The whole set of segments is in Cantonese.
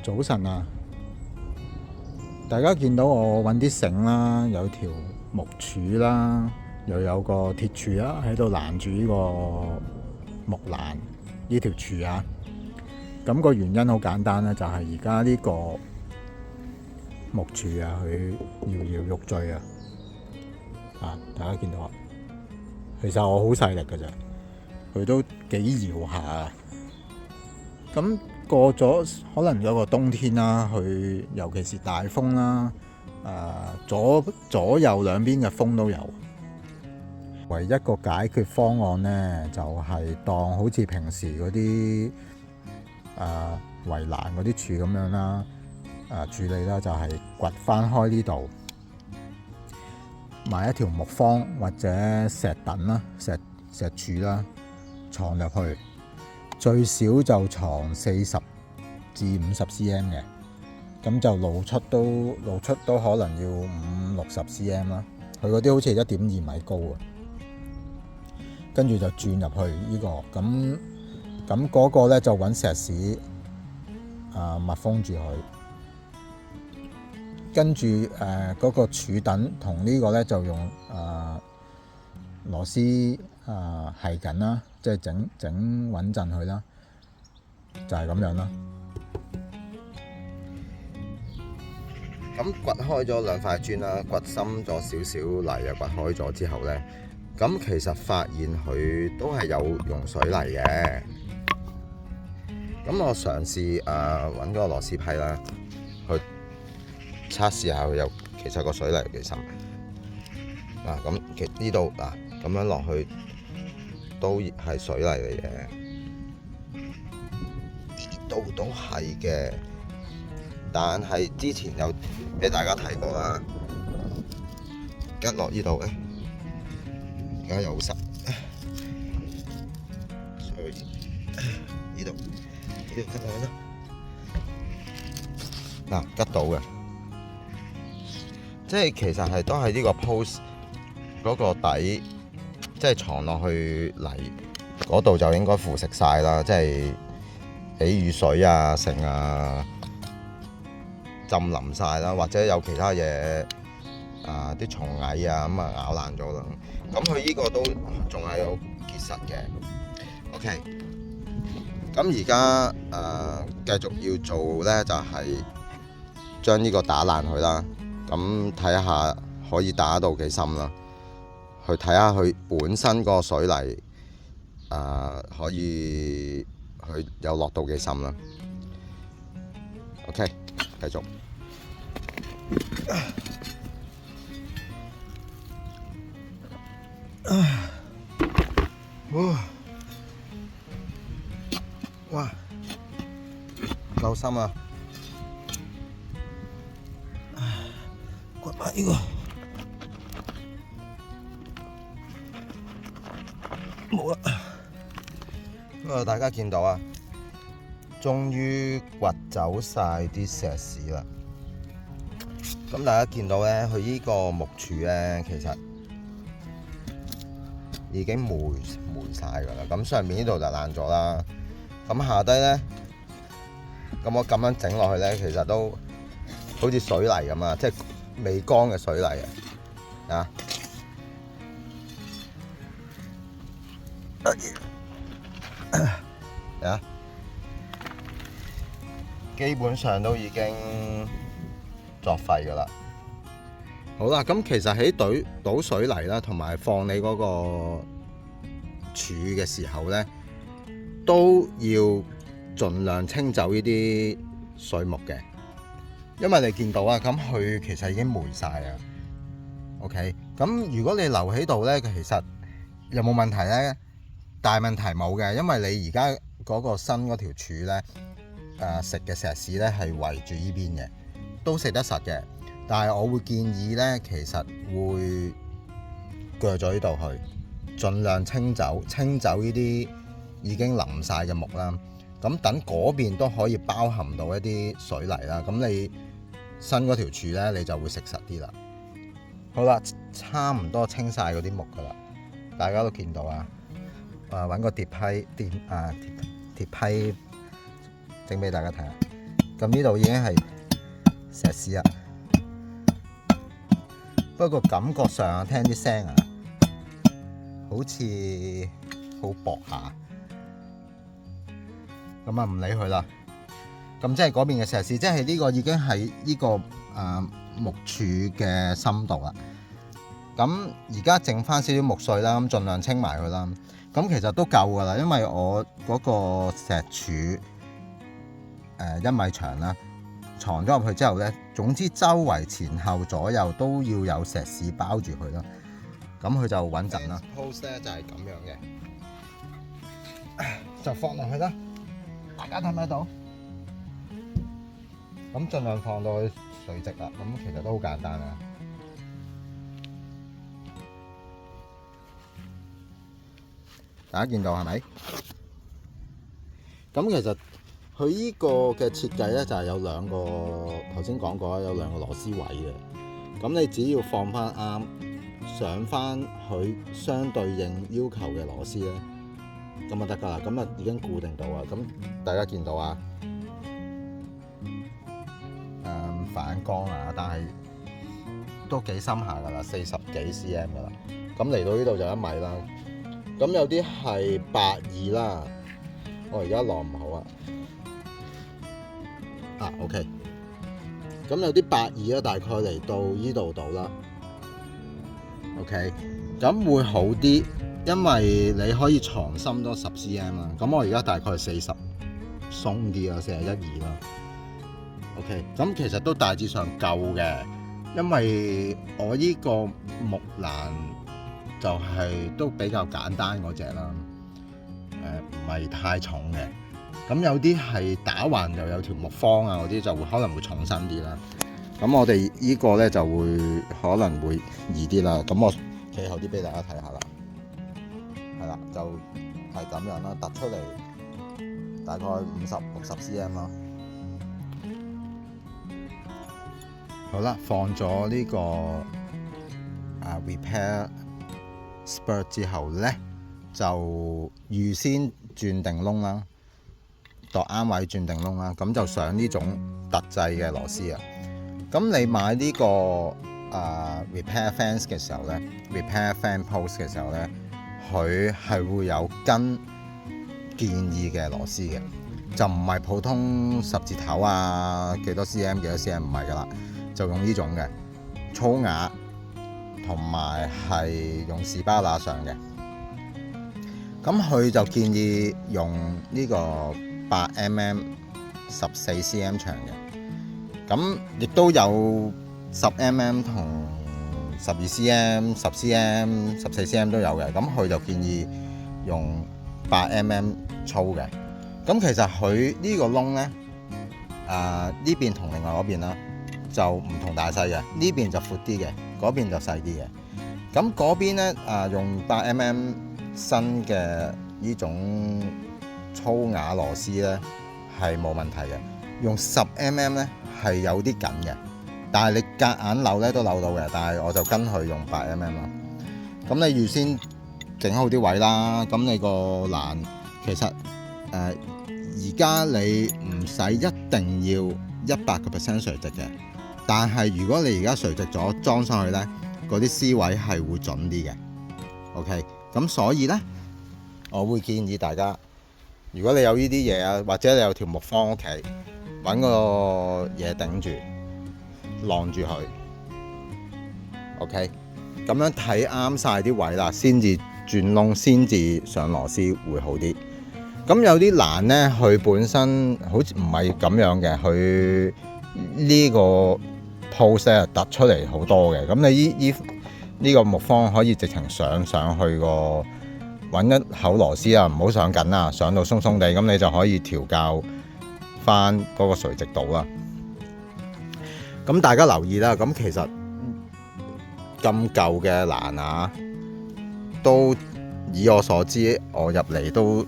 早晨啊！大家見到我揾啲繩啦，有條木柱啦，又有個鐵柱啦，喺度攔住呢個木欄呢條柱啊。咁個原因好簡單咧，就係而家呢個木柱啊，佢搖搖欲墜啊！大家見到啊，其實我好細力㗎咋，佢都幾搖下啊。咁過咗可能有個冬天啦，佢尤其是大風啦，左右兩邊嘅風都有。唯一個解決方案呢，就係當好似平時嗰啲圍欄嗰啲柱咁樣啦，處理啦，就係掘翻開呢度，買一條木方或者石凳啦、石柱啦，藏入去。最少就藏40至50 cm 嘅，咁就露出都可能要50-60 cm 啦。佢嗰啲好似1.2米高啊，跟住就轉入去呢個，咁嗰個咧就揾石屎密封住佢，跟住嗰個柱墩同呢個咧就用螺絲係緊啦，即係整穩陣佢啦，就係咁樣啦。咁掘開咗兩塊磚啦，掘深咗少少泥啊，掘開咗之後呢，咁其實發現佢都係有溶水泥嘅。咁我嘗試揾嗰個螺絲批啦，去測試下佢有其實個水泥幾深。咁呢度咁樣落去都係水泥嚟嘅，呢度都係嘅。但係之前有俾大家睇過啦，一落呢度咧，而家又濕，所以呢度吉落去啦。吉到嘅，即係其實係都係呢個 post 嗰個底，即係藏落去泥嗰度就應該腐蝕晒啦，即係俾雨水啊、剩啊浸淋晒啦，或者有其他嘢啲蟲蟻啊咁咬爛咗啦。咁佢呢個都仲係有結實嘅。OK， 咁而家繼續要做咧，就係將呢個打爛佢啦。咁睇下可以打到幾深啦，去睇下佢本身個水泥可以佢有落到幾深啦。OK， 繼續。哇！夠深啊！掘埋呢個。冇啦！大家見到啊，終於掘走晒啲石屎啦。咁大家見到咧，佢呢個木柱咧，其實已經霉晒㗎啦。咁上面呢度就爛咗啦。咁下低咧，咁我咁樣整落去咧，其實都好似水泥咁啊，即係未乾嘅水泥啊！基本上都已經作廢㗎啦。好啦，咁其實喺倒水泥啦，同埋放你嗰個柱嘅時候咧，都要盡量清走呢啲水木嘅，因為你見到啊，咁佢其實已經霉晒啦。OK， 咁如果你留喺度咧，其實有冇問題咧？大問題冇嘅，因為你而家嗰個新嗰條柱咧，食嘅石屎咧係圍住呢邊嘅，都食得實嘅。但係我會建議咧，其實會鋸咗呢度去，盡量清走呢啲已經淋晒嘅木啦。咁等嗰邊都可以包含到一啲水泥啦。咁你新嗰條柱咧，你就會食實啲啦。好啦，差唔多清晒嗰啲木噶啦，大家都見到啊。揾個鐵批整俾大家睇下。咁呢度已經係石屎啦，不過感覺上聽啲聲啊，好似好薄下。咁啊唔理佢啦。咁即係嗰邊嘅石屎，即係呢個已經係呢個木柱嘅深度啦。咁而家剩翻少少木碎啦，咁盡量清埋佢啦。咁其實都夠噶啦，因為我嗰個石柱1米長啦，藏咗入去之後咧，總之周圍前後左右都要有石屎包住佢啦。咁佢就穩陣啦。Post 咧就係咁樣嘅，就放落去啦。大家睇唔睇到？咁盡量放到去垂直啦。咁其實都好簡單啊。大家見到係咪？咁其實佢呢個嘅設計咧，就係有兩個，頭先講過有兩個螺絲位嘅。咁你只要放翻啱，上翻佢相對應要求嘅螺絲咧，咁就得㗎啦。咁啊已經固定到啊。咁大家見到啊，反光啊，但係都幾深下㗎啦，40幾 cm 㗎啦。咁嚟到呢度就1米啦。咁有啲係82啦，我而家晾唔好啊。OK。咁有啲82啦，大概嚟到呢度到啦。OK。咁會好啲，因為你可以藏深多10 cm 啦。咁我而家大概40，鬆啲啦，41、2啦。OK。咁其實都大致上夠嘅，因為我呢個木欄就係都比較簡單嗰隻啦，唔係太重嘅。咁有啲係打橫又有條木方啊，嗰啲就會可能會重身啲啦。咁我哋呢個咧就會可能會易啲啦。咁我企後啲俾大家睇下啦，係啦，就係咁樣啦，突出嚟大概50-60 cm 啦。好啦，放咗呢個repair spurt 之後咧，就預先轉定窿啦，度啱位轉定窿啦，咁就上呢種特製嘅螺絲啊。咁你買呢個repair fence 嘅時候咧 ，repair fan post 嘅時候咧，佢係會有跟建議嘅螺絲嘅，就唔係普通十字頭啊，幾多 cm 幾多 cm 唔係噶啦，就用呢種嘅粗瓦。同埋係用士巴拿上嘅，咁佢就建議用呢個8mm 14 cm 長嘅，咁亦都有10mm 同12 cm、10 cm、14 cm 都有嘅，咁佢就建議用8mm 粗嘅。咁其實佢呢個窿咧，呢邊同另外嗰邊啦，就唔同大細嘅，呢邊就闊啲嘅，嗰邊就細啲嘅。咁嗰邊咧用8mm 新嘅呢種粗瓦螺絲咧係冇問題嘅，用10mm 咧係有啲緊嘅，但係你夾硬扭咧都扭到嘅，但係我就跟佢用8mm啦。咁你預先整好啲位啦，咁你個欄其實而家你唔使一定要100% 垂直嘅。但係如果你而家垂直咗裝上去呢，嗰啲絲位係會準啲嘅。OK， 咁所以呢，我會建議大家，如果你有呢啲嘢啊，或者你有條木方屋企，揾個嘢頂住，晾住佢。OK，咁樣睇啱晒啲位啦，先至轉窿，先至上螺絲會好啲。咁有啲欄呢，佢本身好似唔係咁樣嘅，佢呢個post 突出嚟好多嘅，咁你呢個木方可以直情上去個揾一口螺絲啊，唔好上緊啊，上到鬆鬆地，咁你就可以調校翻嗰個垂直度啦。咁大家留意啦，咁其實咁舊嘅欄啊，都以我所知，我入嚟都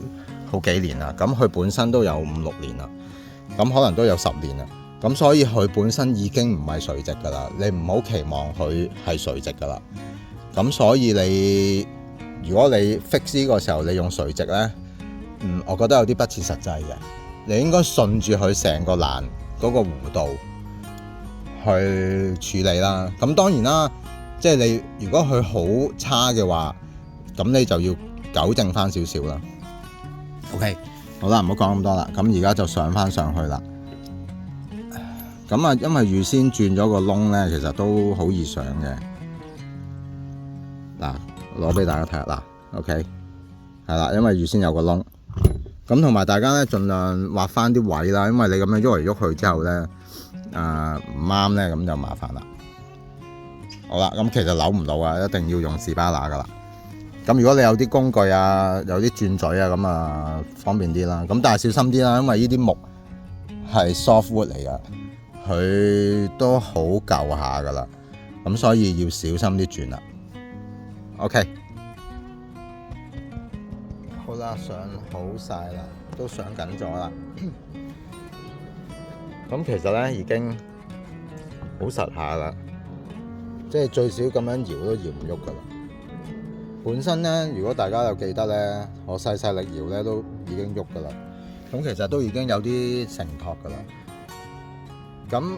好幾年啦，咁佢本身都有5-6年啦，咁可能都有10年啦。咁所以佢本身已經唔係垂直㗎啦，你唔好期望佢係垂直㗎啦。咁所以如果你 fix 呢個時候你用垂直呢，我覺得有啲不切實際嘅。你應該順住佢成個欄嗰個弧度去處理啦。咁當然啦，即係你如果佢好差嘅話，咁你就要糾正翻少少啦。OK， 好啦，唔好講咁多啦。咁而家就上翻上去啦。咁啊，因為預先轉咗個窿咧，其實都好易上嘅。嗱，攞俾大家睇下啦。OK， 係啦，因為預先有個窿。咁同埋大家咧，盡量畫翻啲位啦，因為你咁樣喐嚟喐去之後咧，唔啱咧，咁就麻煩啦。好啦，咁其實扭唔到啊，一定要用士巴拿噶啦。咁如果你有啲工具啊，有啲轉嘴啊，咁啊方便啲啦。咁但係小心啲啦，因為呢啲木係 soft wood 嚟噶，佢都好舊下噶啦，咁所以要小心啲轉啦。OK。好啦，上好晒啦，都上緊咗啦。咁其實咧已經好實下啦，即係最少咁樣搖都搖唔喐噶啦。本身咧，如果大家有記得咧，我細細力搖咧都已經喐噶啦。咁其實都已經有啲承托噶啦。咁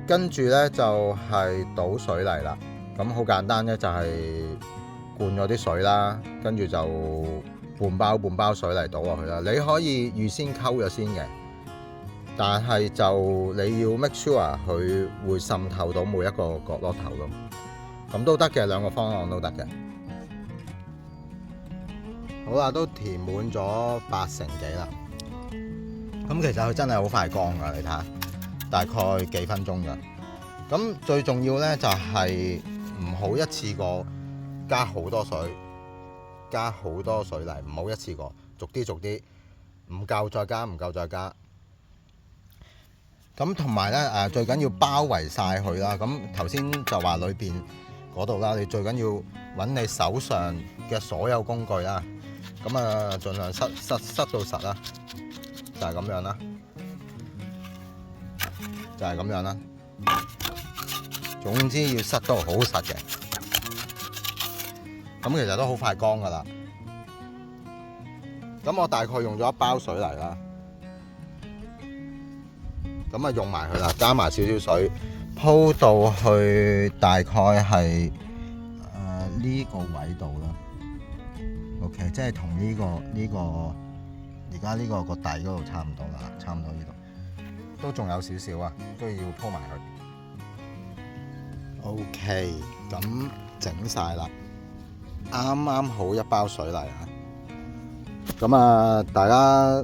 跟住咧就係倒水泥啦。咁好簡單咧，就係灌咗啲水啦，跟住就半包水泥倒落去啦。你可以預先溝咗先嘅，但係就你要 make sure 佢會滲透到每一個角落頭咯。咁都得嘅，兩個方案都得嘅。好啦，都填滿咗80幾啦。咁其實佢真係好快乾噶，你睇下，大概幾分鐘噶。咁最重要咧就係唔好一次過加好多水。加好多水泥，唔好一次過，逐啲，唔夠再加，唔夠再加。咁同埋咧最緊要包圍晒佢啦。咁頭先就話裏邊嗰度啦，你最緊要揾你手上嘅所有工具啦。咁啊，盡量塞到實啦，就係咁樣啦，就係咁樣啦。總之要塞到好實嘅。咁其實都好快乾噶啦。咁我大概用咗1包水泥啦。咁啊用埋佢啦，加埋少少水，鋪到去大概係呢個位度啦。OK， 即係同呢個而家呢個底嗰度差唔多啦，差唔多呢度都仲有少少啊，都要鋪埋佢。OK， 咁整晒啦。啱好1包水泥啊！咁啊，大家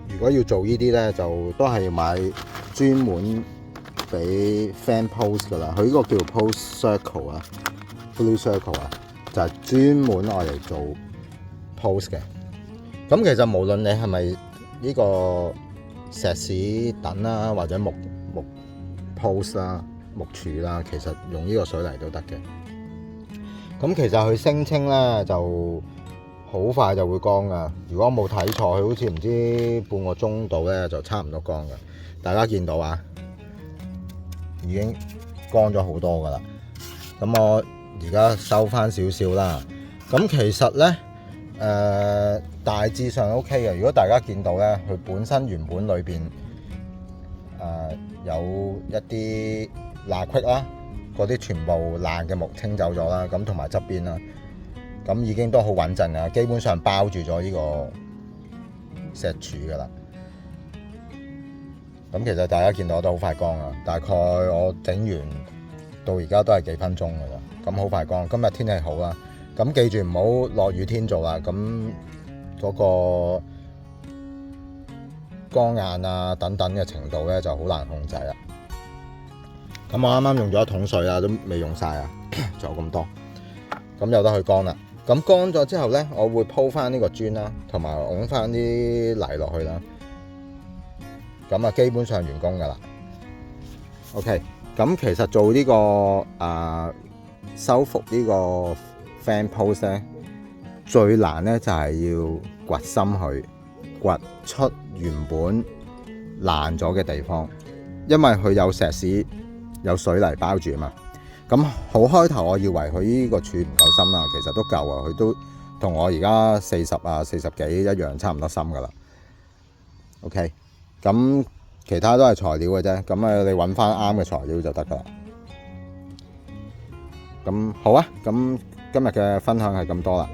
如果要做呢啲咧，就都係要買專門俾 fan post 噶啦。佢呢個叫 post circle 啊 ，blue circle 啊，就係專門愛嚟做 post 嘅。咁其實無論你係咪呢個石屎等啦，或者木 post 啦、木柱啦，其實用呢個水泥都得嘅。咁其實佢聲稱咧就好快就會乾噶。如果冇睇錯，佢好似唔知半個鐘度咧就差唔多乾噶。大家見到啊，已經乾咗好多噶啦。咁我而家收翻少少啦。咁其實咧大致上 OK 嘅。如果大家見到咧，佢本身原本裏邊有一啲罅隙啦。嗰啲全部爛嘅木清走咗啦，咁同埋側邊啦，咁已經都好穩陣啦，基本上包住咗呢個石柱噶啦。咁其實大家見到都好快乾啊，大概我整完到而家都係幾分鐘噶啦，咁好快乾。今日天氣好啦，咁記住唔好落雨天做啦，咁嗰個乾硬啊等等嘅程度咧就好難控制啦。咁我啱啱用咗1桶水啊，都未用晒啊，仲有咁多，咁由得佢乾啦。咁乾咗之後咧，我會鋪翻呢個磚啦，同埋拱翻啲泥落去啦。咁啊，基本上完工噶啦。OK， 咁其實做呢個修復呢個 fan post 咧，最難咧就係要掘深佢，掘出原本爛咗嘅地方，因為佢有石屎。有水泥包住啊嘛，咁好開頭我以為佢呢個柱唔夠深啦，其實都夠啊，佢都同我而家40啊40幾一樣，差唔多深噶啦。OK。咁其他都係材料嘅啫。咁你揾翻啱嘅材料就得噶啦。咁好啊，咁今日嘅分享係咁多啦。